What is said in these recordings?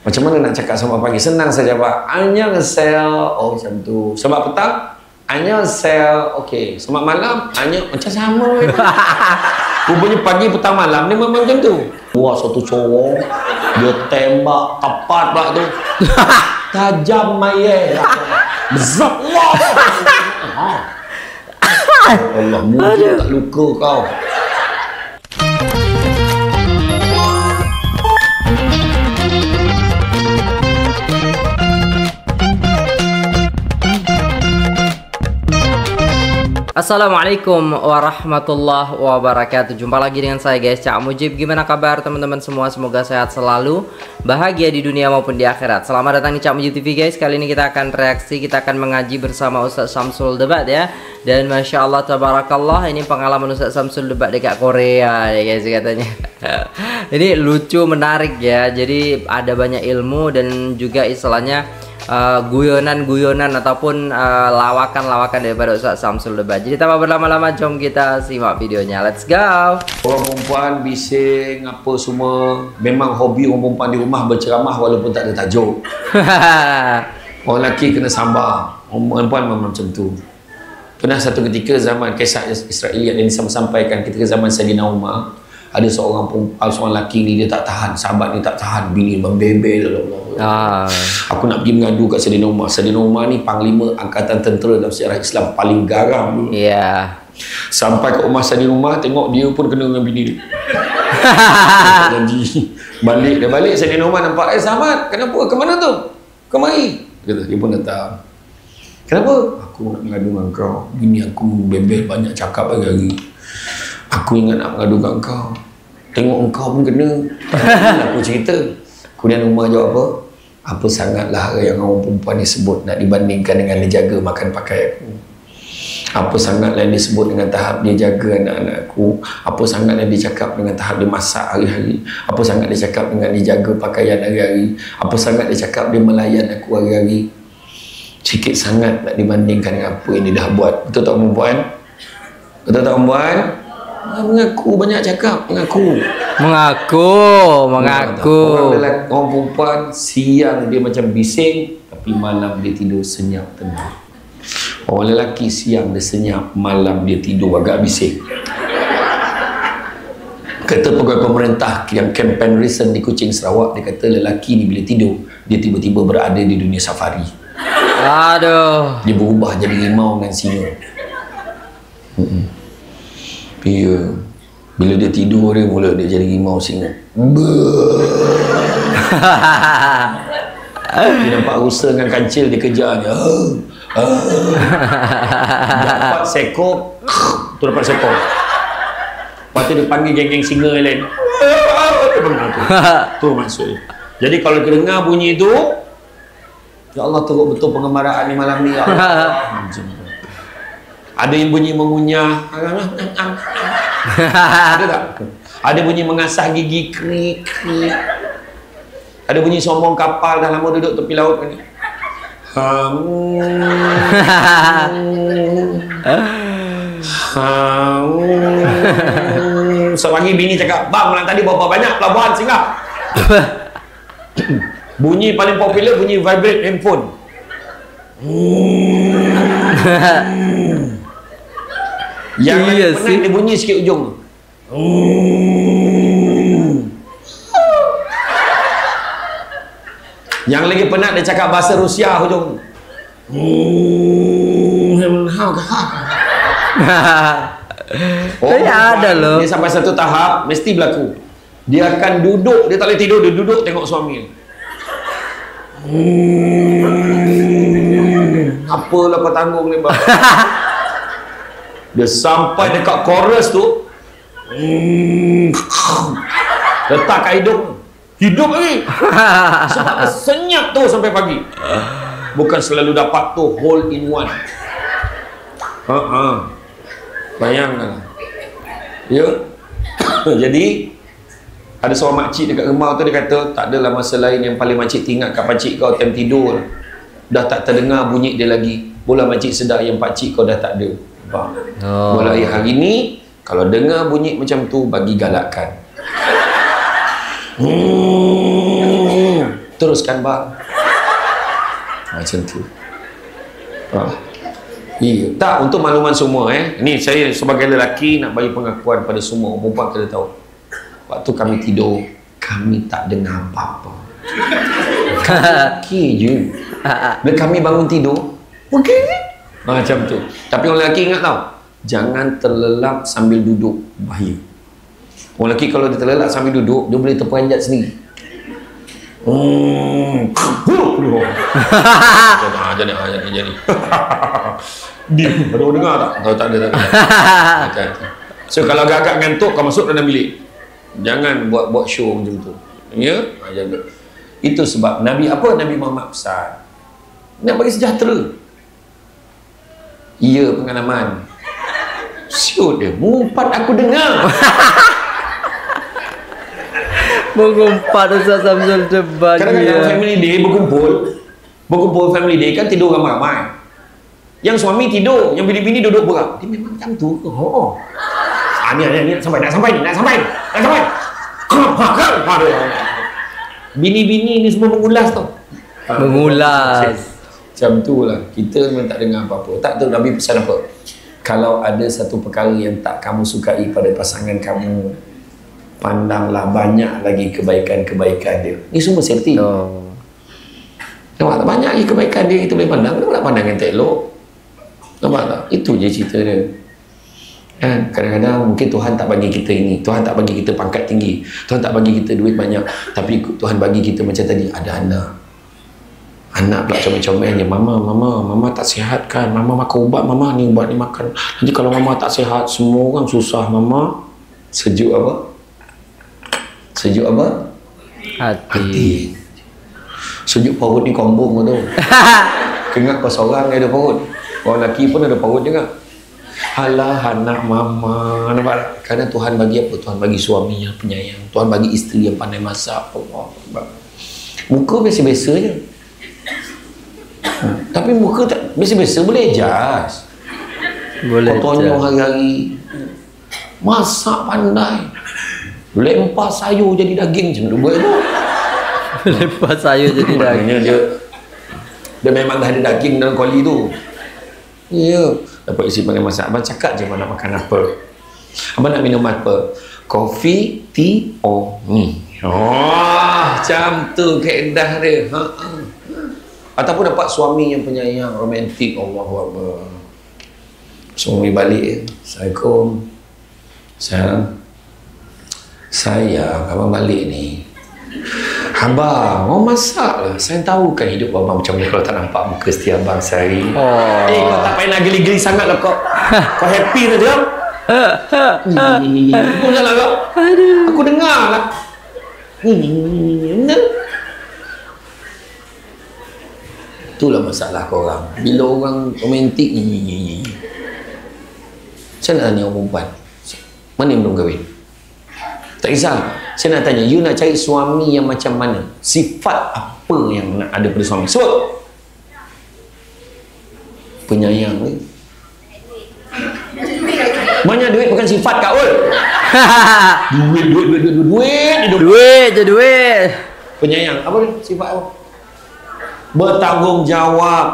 Macam mana nak cakap selamat pagi? Senang saja Pak. Annyeonghaseyo. Oh macam tu. Selamat petang. Annyeonghaseyo. Okey. Selamat malam. Macam sama. Rupanya pagi, petang, malam ni memang macam tu. Wah, satu cowok dia tembak tepat pula tu. Tajam mayat. Bezak Allah. Allah, mungkin tak luka kau. Assalamualaikum warahmatullahi wabarakatuh. Jumpa lagi dengan saya guys, Cak Mujib. Gimana kabar teman-teman semua? Semoga sehat selalu, bahagia di dunia maupun di akhirat. Selamat datang di Cak Mujib TV guys. Kali ini kita akan reaksi, kita akan mengaji bersama Ustaz Samsul Debat ya. Dan Masya Allah tabarakallah, ini pengalaman Ustaz Samsul Debat dekat Korea ya guys katanya. Ini lucu, menarik ya. Jadi ada banyak ilmu dan juga istilahnya guyonan-guyonan ataupun lawakan-lawakan daripada Ustaz Samsul Debat. Jadi tanpa berlama-lama, jom kita simak videonya. Let's go. Orang perempuan bising apa semua, memang hobi orang perempuan di rumah berceramah walaupun tak ada tajuk. Orang lelaki kena sabar, orang perempuan memang macam tu. Pernah satu ketika zaman kisah Israeliat yang disampaikan ketika zaman Sayyidina Umar, ada seorang lelaki ni dia tak tahan, sahabat ni tak tahan, bini membebel. Aku nak pergi mengadu kat Sayyidina Umar. Sayyidina Umar ni panglima angkatan tentera dalam sejarah Islam paling garam dulu. Sampai ke rumah Sayyidina Umar, tengok dia pun kena dengan bini dia. Janji balik, dia balik Sayyidina Umar nampak, sahabat, kenapa? Ke mana tu? Kemari. Kata, dia pun datang. Kenapa? Aku nak mengadu dengan kau. Bini aku membebel banyak cakap hari-hari. Aku ingat nak mengadu dengan kau. Tengok engkau pun kena. Aku cerita. Kemudian Umar jawab apa? Apa sangatlah yang orang perempuan ni sebut nak dibandingkan dengan dia jaga makan pakai aku. Apa sangatlah dia sebut dengan tahap dia jaga anak-anak aku. Apa sangatlah dia cakap dengan tahap dia masak hari-hari. Apa sangat dia cakap dengan dia jaga pakaian hari-hari. Apa sangat dia cakap dia melayan aku hari-hari. Sikit sangat nak dibandingkan dengan apa yang dia dah buat. Betul tak perempuan? Betul tak perempuan? Mengaku banyak cakap, mengaku. Orang perempuan siang dia macam bising, tapi malam dia tidur senyap tenang. Orang lelaki siang dia senyap, malam dia tidur agak bising. Kata pegawai pemerintah yang kempen recent di Kuching Sarawak, dia kata lelaki ni bila tidur dia tiba-tiba berada di dunia safari. Aduh. Dia berubah jadi rimau dan singa. Ya. Bila dia tidur dia mula dia jadi rimau singa. Dia nampak rusa dengan kancil dia kejar dia. Dapat sekor, tu dapat sekor. Lepas tu dia panggil geng-geng singa yang lain. Tu maksudnya. Jadi kalau kita dengar bunyi itu, ya Allah, teruk betul pengembaraan ni malam ni ya Allah. Ada yang bunyi mengunyah. Ada tak? Ada bunyi mengasah gigi, krik krik. Ada bunyi sombong kapal dah lama duduk tepi laut ni. Sepagi bini cakap, bang malam tadi berapa banyak pelabuhan singgah. Bunyi paling popular bunyi vibrate handphone. Yang lagi penat dia bunyi sikit ujung. Yang lagi penat dia cakap bahasa Rusia hujung. Ada loh. Dia sampai satu tahap mesti berlaku. Dia akan duduk, dia tak boleh tidur, dia duduk tengok suami. Apalah kau tanggung ni bang. Dia sampai dekat chorus tu, letak kat hidung, hidup lagi. Sebab senyap tu sampai pagi. Bukan selalu dapat tu hole in one. Bayangkan. Ya. Jadi ada seorang makcik dekat rumah tu, dia kata tak adalah masa lain yang paling makcik ingat kat pakcik kau time tidur. Dah tak terdengar bunyi dia lagi. Bola makcik sedar yang pakcik kau dah tak ada. Mulai hari ni kalau dengar bunyi macam tu, bagi galakan. Teruskan bang. Macam tu. Iya. Tak, untuk makluman semua ni saya sebagai lelaki nak bagi pengakuan pada semua perempuan kena tahu. Waktu kami tidur, kami tak dengar apa-apa. Okey je. Bila kami bangun tidur, okey je. Macam tu. Tapi orang lelaki ingat tau, jangan terlelap sambil duduk, bahaya. Orang lelaki kalau dia terlelap sambil duduk, dia boleh terperanjat sendiri. Jadi. Dia ada orang dengar tak? Tahu tak ada. So kalau agak-agak ngantuk, kau masuk dalam bilik. Jangan buat show macam tu. Ya? Jaga. Itu sebab Nabi apa? Nabi Muhammad pesan. Nak bagi sejahtera. Ya, pengalaman. Siut dia. Mengumpat aku dengar. Mengumpat Ustaz Samsul debat. Kadang-kadang family day berkumpul family day kan tidur ramai-ramai. Yang suami tidur, yang bini-bini duduk berang. Dia memang macam tu ke? Ni nak sampai. Bini-bini ni semua mengulas tau. Mengulas. Macam tu lah. Kita memang tak dengar apa-apa. Tak tahu Nabi pesan apa. Kalau ada satu perkara yang tak kamu sukai pada pasangan kamu, pandanglah banyak lagi kebaikan-kebaikan dia. Ni semua safety. Nampak tak? Banyak lagi kebaikan dia kita boleh pandang. Kenapa nak pandang yang tak elok? Nampak tak? Itu je cerita dia. Kan? Kadang-kadang mungkin Tuhan tak bagi kita ini. Tuhan tak bagi kita pangkat tinggi. Tuhan tak bagi kita duit banyak. Tapi Tuhan bagi kita macam tadi, ada anak. Anak pula comel-comelnya. Mama tak sihat kan? Mama makan ubat, mama ni ubat ni makan. Nanti kalau mama tak sihat, semua orang susah. Mama sejuk apa? Sejuk apa? Hati. Sejuk perut ni kombong tu. Kengat kau seorang ada perut. Orang lelaki pun ada perut juga. Alah anak mama. Nampak tak? Kerana Tuhan bagi apa? Tuhan bagi suami yang penyayang. Tuhan bagi isteri yang pandai masak. Muka biasa-biasa je. Tapi muka tak biasa-biasa boleh adjust. Boleh. Kotornya hari-hari. Masak pandai. Lempar sayur jadi daging macam tu buat tu. Lempar sayur jadi daging. Dia memang dah ada daging dalam kuali tu. Ya. Dapat isi pandai masak. Abang cakap je abang nak makan apa. Abang nak minum apa? Kopi, tea, mi. Macam tu kaedah dia. Ataupun dapat suami yang penyayang, romantik. Allahuakbar. Suami balik. Assalamualaikum. Sayang, abang balik ni. Abang, masak lah. Saya tahu kan hidup abang macam ni kalau tak nampak muka setia abang sehari. Kau tak payah nak geli-geli sangat lah kau. Kau happy tu je. Aku lah kau. Aku dengar lah. Itulah masalah korang. Bila orang romantik saya nak tanya orang perempuan, mana yang belum kahwin? Tak kisah. Saya nak tanya, you nak cari suami yang macam mana? Sifat apa yang nak ada pada suami? Sebut. Penyayang ni. Banyak duit bukan sifat kak ul. Duit. Penyayang. Apa dia? Sifat apa? Bertanggungjawab.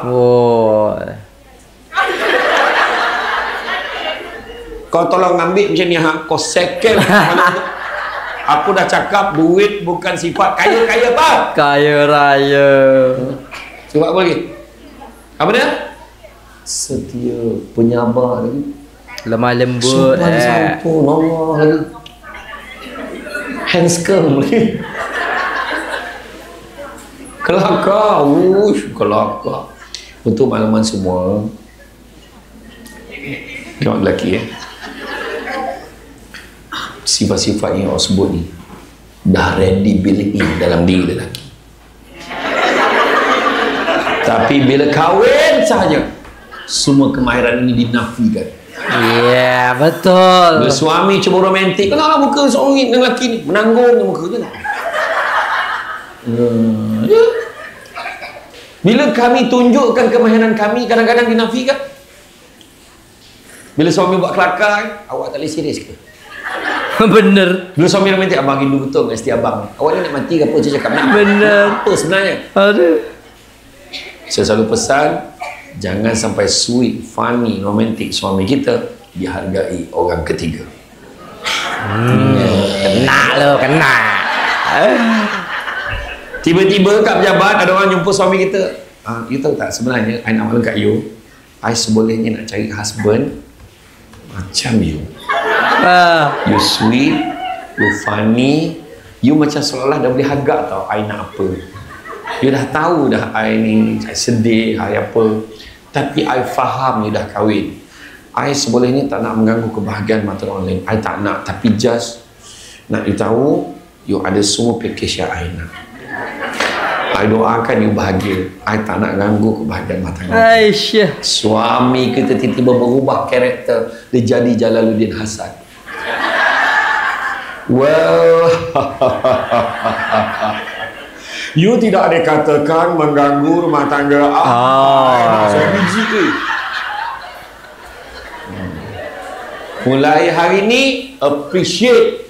Kau tolong ambil macam ni kau second. Aku dah cakap duit bukan sifat. Kaya apa? Kaya raya. Sifat apa lagi? Apa dia? Setia, penyabar lagi. Lemah lembut. Sopan santun, Allah lagi. Handsome lagi. Kelakar. Kelakar. Untuk makluman semua, tengok lelaki sifat-sifat yang orang sebut ni dah ready built in dalam diri lelaki. Tapi bila kahwin sahaja, semua kemahiran ini dinafikan. Ya, betul. Bila suami cuba romantik, kenapa muka seorang lelaki ni menanggung muka je lah. Bila kami tunjukkan kemahiran kami, kadang-kadang dinafikan. Bila suami buat kelakar, awak tak boleh serius ke? Bener. Dulu suami romantik, abang rindu betul dengan isteri abang. Awak ni nak mati ke apa? Saya cakap nak. Bener. Apa sebenarnya? Aduh. Saya selalu pesan, jangan sampai sweet, funny, romantik suami kita dihargai orang ketiga. Kena lo, kena. Tiba-tiba kat pejabat ada orang jumpa suami kita. You tahu tak sebenarnya I nak malu kat you, I sebolehnya nak cari husband macam you. You sweet, you funny, you macam seolah-olah dah boleh harga tau I nak apa. You dah tahu dah I ni I sedih, I apa. Tapi I faham you dah kahwin. I sebolehnya tak nak mengganggu kebahagiaan mata orang lain. I tak nak, tapi just nak you tahu you ada semua package yang I nak. I doakan you bahagia. I tak nak ganggu kebahagiaan mata orang lain. Aisyah. Suami kita tiba-tiba berubah karakter, dia jadi Jalaluddin Hasan. Well, you tidak dikatakan mengganggu rumah tangga. Saya biji ke? Mulai hari ini appreciate.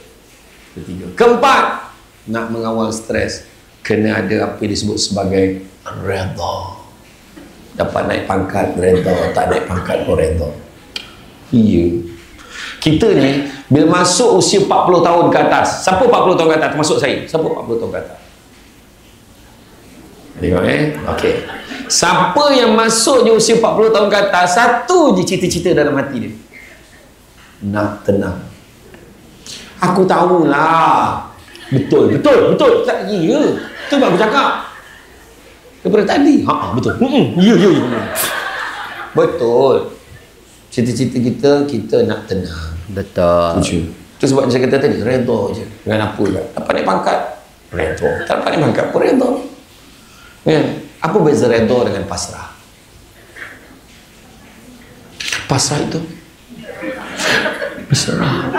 Ketiga. Keempat, nak mengawal stres, kena ada apa yang disebut sebagai redha. Dapat naik pangkat redha, tak naik pangkat pun redha. Iya. Kita ni bila masuk usia 40 tahun ke atas, siapa 40 tahun ke atas termasuk saya? Siapa 40 tahun ke atas? Tengok okey. Siapa yang masuk je usia 40 tahun ke atas, satu je cita-cita dalam hati dia. Nak tenang. Aku tahulah. Betul. Tak ya. Itu yang aku cakap. Daripada tadi. Betul. Ya. Betul. Cita-cita kita nak tenang. Betul. Itu sebab saya kata tadi, redha je. Dengan apa kan? Dapat naik pangkat, redha. Tak dapat naik pangkat pun redha. Kan? Apa beza redha dengan pasrah? Pasrah itu berserah.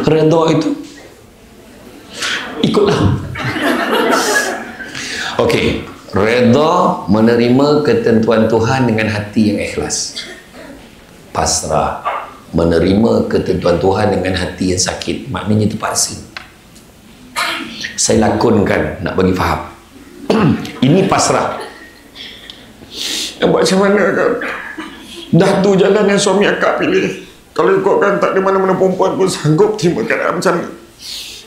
Redha itu ikutlah. Okey, redha menerima ketentuan Tuhan dengan hati yang ikhlas. Pasrah menerima ketentuan Tuhan dengan hati yang sakit, maknanya terpaksa. Saya lakonkan nak bagi faham. Ini pasrah. Yang buat macam mana kan? Dah tu jalan yang suami akak pilih. Kalau ikutkan tak ada mana-mana perempuan pun sanggup terima keadaan macam ni.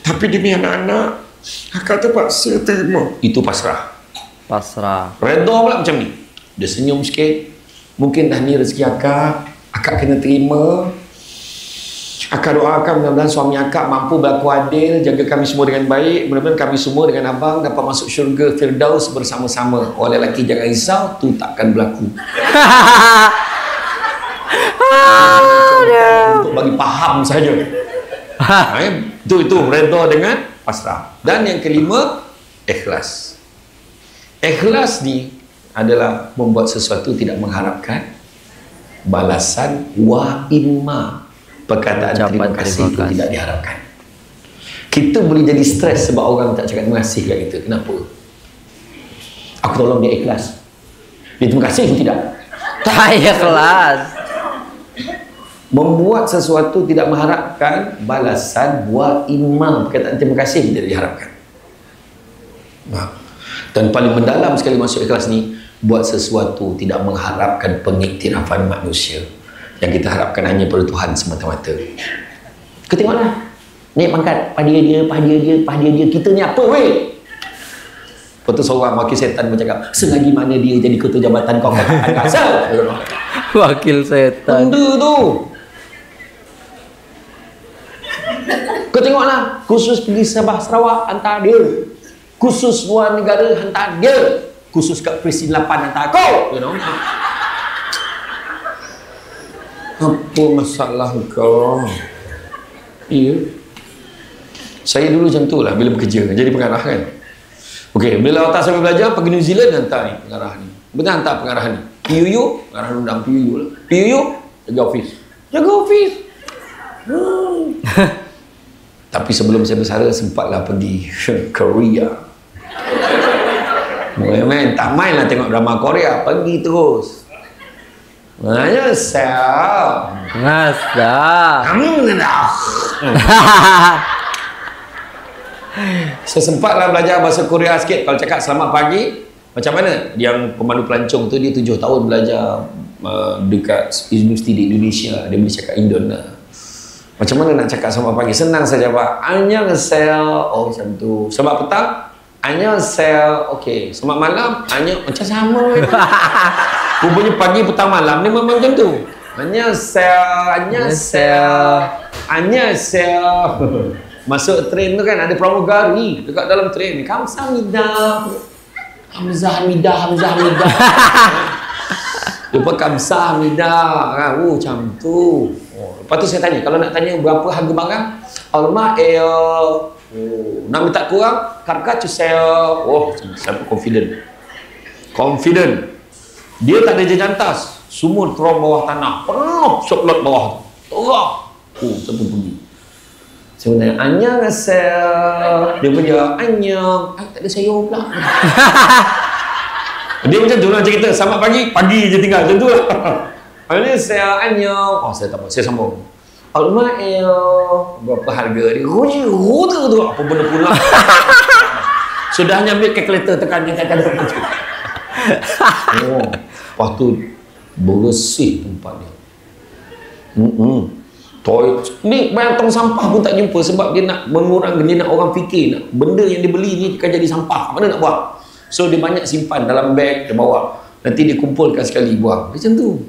Tapi demi anak-anak, akak terpaksa terima. Itu pasrah. Pasrah. Redha pula macam ni. Dia senyum sikit. Mungkin dah ni rezeki akak kena terima. Akak doakan mudah-mudahan suami akak mampu berlaku adil, jaga kami semua dengan baik. Mudah-mudahan kami semua dengan abang dapat masuk syurga Firdaus bersama-sama. Orang lelaki jangan risau, tu takkan berlaku. Untuk bagi faham saja. Itu redha dengan pasrah. Dan yang kelima, ikhlas. Ikhlas ni adalah membuat sesuatu tidak mengharapkan balasan wa imma. Perkataan terima kasih itu tidak diharapkan. Kita boleh jadi stres sebab orang tak cakap terima kasih kat kita. Kenapa? Aku tolong dia ikhlas. Dia terima kasih itu tidak? Tak ikhlas. Membuat sesuatu tidak mengharapkan balasan wa imma. Perkataan terima kasih tidak diharapkan. Dan paling mendalam sekali masuk ikhlas ni, buat sesuatu tidak mengharapkan pengiktirafan manusia. Yang kita harapkan hanya pada Tuhan semata-mata. Kau tengoklah, naik pangkat, padia dia. Kita ni apa weh? Lepas tu seorang wakil setan bercakap, selagi mana dia jadi ketua jabatan kau katakan asal. Wakil setan. Benda tu. Kau tengoklah, khusus pergi Sabah Sarawak hantar dia. Khusus luar negara hantar dia. Khusus kat Presiden 8 hantar kau. You know? Apa masalah kau? Iya. Saya dulu macam tu lah bila bekerja, jadi pengarah kan. Okey, bila otak saya belajar pergi New Zealand hantar ni pengarah ni. Betul hantar pengarah ni. PUU, pengarah undang PUU lah. PUU jaga office. Tapi sebelum saya bersara sempatlah pergi Korea. Tak main lah tengok drama Korea, pergi terus. Annyeonghaseyo. Ngasa. Saya sempatlah belajar bahasa Korea sikit. Kalau cakap selamat pagi, macam mana? Yang pemandu pelancong tu dia 7 tahun belajar dekat universiti di Indonesia. Dia boleh cakap Indon lah. Macam mana nak cakap selamat pagi? Senang saja jawab. Annyeonghaseyo. Oh macam tu. Selamat petang. Annyeonghaseyo. Okey. Selamat malam. Macam sama. Rupanya pagi, petang, malam ni memang macam tu. Annyeonghaseyo. Annyeonghaseyo. Annyeonghaseyo. Masuk train tu kan ada pramugari dekat dalam train ni. Kamsahamnida. Hamzah. Lupa kamsahamnida kan. Macam tu. Lepas tu saya tanya, kalau nak tanya berapa harga barang? Almaeo. Nak minta kurang? Harga 주세요. Saya confident. Dia tak ada jantas. Semua terong bawah tanah. Penuh soklot bawah. Terang. Siapa pergi? Saya tanya, annyeonghaseyo. Dia pun jawab, annyeong. Tak ada sayur pula. Dia macam tu lah cerita. Selamat pagi je tinggal. Macam tu lah. Annyeonghaseyo, annyeong. Saya tak apa. Saya sambung. Almaeo. Berapa harga dia? Rota tu. Apa benda pula? Sudahnya ambil kalkulator tekan. Lepas tu bersih tempat dia. Ni bayang tong sampah pun tak jumpa sebab dia nak mengurangkan, dia nak orang fikir nak benda yang dia beli ni akan jadi sampah. Mana nak buang? So dia banyak simpan dalam beg, dia bawa. Nanti dia kumpulkan sekali buang. Macam tu.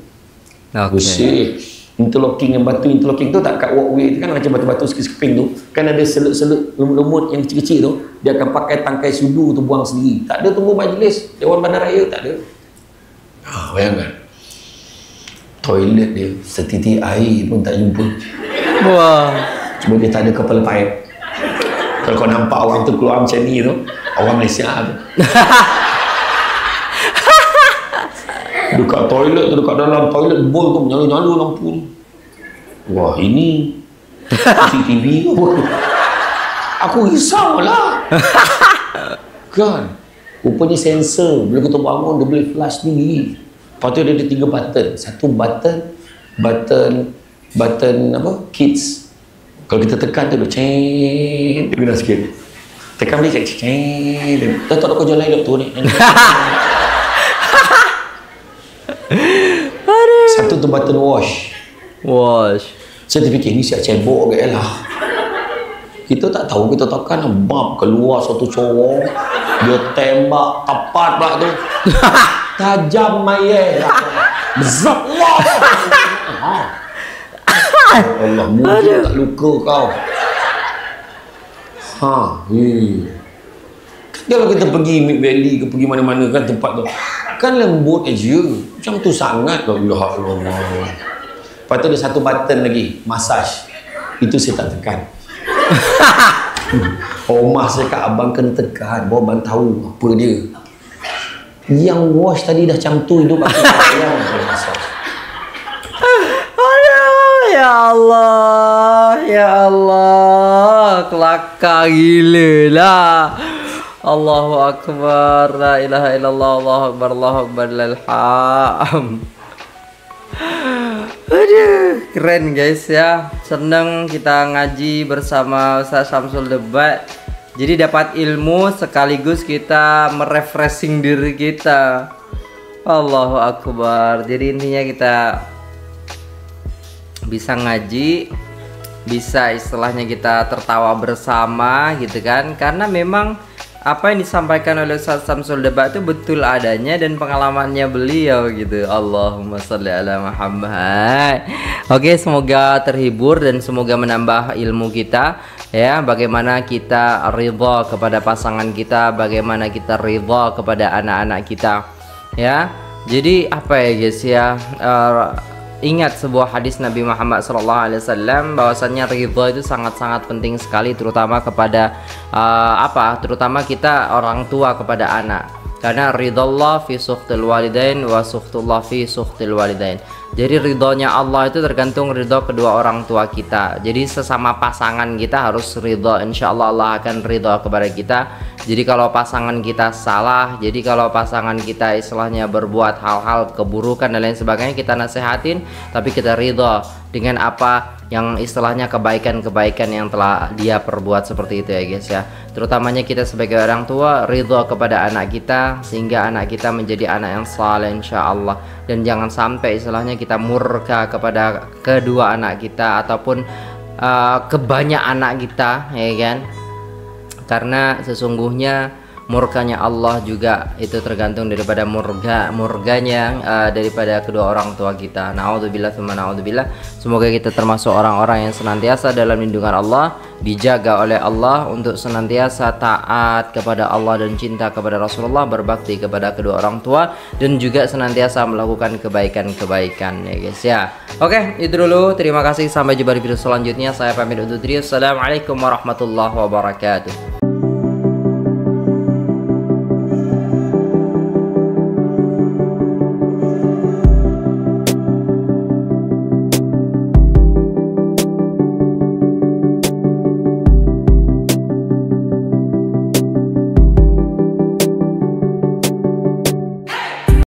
Bersih. Interlocking yang batu interlocking tu tak kat walkway tu kan macam batu-batu sekeping tu. Kan ada selut-selut lumut yang kecil-kecil tu. Dia akan pakai tangkai sudu tu buang sendiri. Tak ada tunggu majlis Dewan Bandaraya, tak ada. Bayangkan. Toilet dia setitik air pun tak jumpa. Wah. Cuma dia tak ada kepala paip. Kalau kau nampak orang tu keluar macam ni tu, orang Malaysia tu. Dekat toilet tu, dekat dalam toilet bowl tu menyala-nyala lampu tu. Wah, ini CCTV apa? Aku risaulah. Kan? Rupanya sensor. Bila kita bangun, dia boleh flash sendiri. Lepas tu dia ada 3 button. Satu button apa? Kids. Kalau kita tekan tu, dia guna sikit. Tekan balik, dia tak tahu kau jalan elok tu ni. Satu tu button wash. Saya terfikir, ni siap cebok ke lah. Kita tak tahu, kita tekan bab keluar satu corong. Dia tembak tepat pula tu. Tajam mayat. Bezak Allah. Allah, mungkin tak luka kau. Kalau kita pergi Mid Valley ke pergi mana-mana kan tempat tu, kan lembut aja. Macam tu sangat. Allah. Lepas tu ada satu button lagi, massage. Itu saya tak tekan. Omah saya kat abang kena tekan, baru abang tahu apa dia. Yang wash tadi dah macam tu hidup aku. Ya Allah, kelakar gila lah. Allahu Akbar, la ilaha illallah, Allahu Akbar, lalham. Aduh, keren guys ya. Seneng kita ngaji bersama Ustaz Syamsul Debat. Jadi dapat ilmu sekaligus kita merefreshing diri kita. Allahu Akbar. Jadi intinya kita bisa ngaji, bisa istilahnya kita tertawa bersama gitu kan. Karena memang apa yang disampaikan oleh Ustaz Syamsul Debat itu betul adanya dan pengalamannya beliau gitu. Allahumma sholli ala Muhammad. Oke, semoga terhibur dan semoga menambah ilmu kita ya, bagaimana kita ridha kepada pasangan kita, bagaimana kita ridha kepada anak-anak kita ya. Jadi apa ya guys ya, ingat sebuah hadis Nabi Muhammad SAW bahwasannya ridha itu sangat-sangat penting sekali, terutama kepada terutama kita orang tua kepada anak. Karena ridallah fi sukhtil walidain wa sukhtullah fi sukhtil walidain. Jadi ridhonya Allah itu tergantung ridho kedua orang tua kita. Jadi sesama pasangan kita harus ridho, insya Allah Allah akan ridho kepada kita. Jadi kalau pasangan kita salah, jadi kalau pasangan kita istilahnya berbuat hal-hal keburukan dan lain sebagainya, kita nasehatin, tapi kita ridho dengan apa yang istilahnya kebaikan-kebaikan yang telah dia perbuat, seperti itu ya guys ya. Terutamanya kita sebagai orang tua ridho kepada anak kita, sehingga anak kita menjadi anak yang saleh insya Allah. Dan jangan sampai istilahnya kita murka kepada kedua anak kita ataupun kebanyak anak kita, ya kan. Karena sesungguhnya murkanya Allah juga itu tergantung daripada murganya daripada kedua orang tua kita. Naudzubillah tsumma naudzubillah. Semoga kita termasuk orang-orang yang senantiasa dalam lindungan Allah, dijaga oleh Allah untuk senantiasa taat kepada Allah dan cinta kepada Rasulullah, berbakti kepada kedua orang tua, dan juga senantiasa melakukan kebaikan-kebaikan ya guys ya. Oke, itu dulu. Terima kasih, sampai jumpa di video selanjutnya. Saya pamit undur diri. Assalamualaikum warahmatullahi wabarakatuh.